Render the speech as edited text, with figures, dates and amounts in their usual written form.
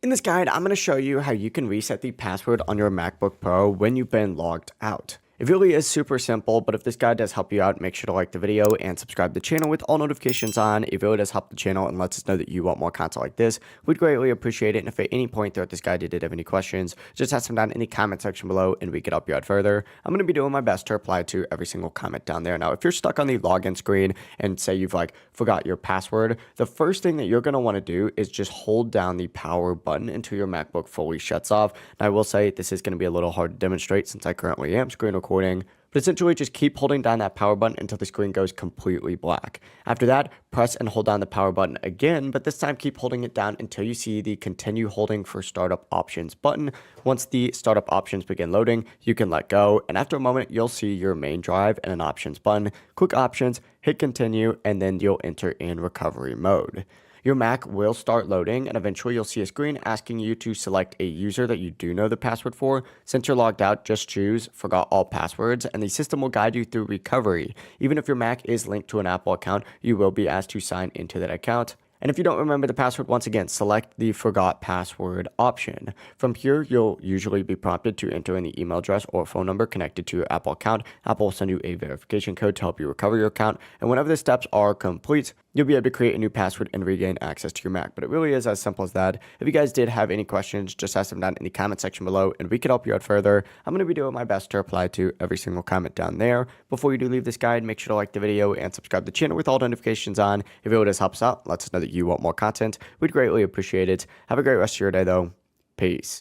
In this guide, I'm going to show you how you can reset the password on your MacBook Pro when you've been logged out. It really is super simple, but if this guide does help you out, make sure to like the video and subscribe to the channel with all notifications on. It really does help the channel and lets us know that you want more content like this. We'd greatly appreciate it. And if at any point throughout this guide you did have any questions, just ask them down in the comment section below and we could help you out further. I'm going to be doing my best to reply to every single comment down there. Now, if you're stuck on the login screen and say you've forgot your password, the first thing that you're going to want to do is just hold down the power button until your MacBook fully shuts off. Now, I will say this is going to be a little hard to demonstrate since I currently am screen recording, but essentially just keep holding down that power button until the screen goes completely black. After that, press and hold down the power button again, but this time keep holding it down until you see the continue holding for startup options button. Once the startup options begin loading, you can let go, and after a moment, you'll see your main drive and an options button. Click options, hit continue, and then you'll enter in recovery mode. Your Mac will start loading, and eventually you'll see a screen asking you to select a user that you do know the password for. Since you're logged out, just choose forgot all passwords, and the system will guide you through recovery. Even if your Mac is linked to an Apple account, you will be asked to sign into that account. And if you don't remember the password, once again, select the forgot password option. From here, you'll usually be prompted to enter in the email address or phone number connected to your Apple account. Apple will send you a verification code to help you recover your account. And whenever the steps are complete, you'll be able to create a new password and regain access to your Mac. But it really is as simple as that. If you guys did have any questions, just ask them down in the comment section below and we can help you out further. I'm going to be doing my best to reply to every single comment down there. Before you do leave this guide, make sure to like the video and subscribe to the channel with all notifications on. If it does help us out, let us know that you want more content. We'd greatly appreciate it. Have a great rest of your day though. Peace.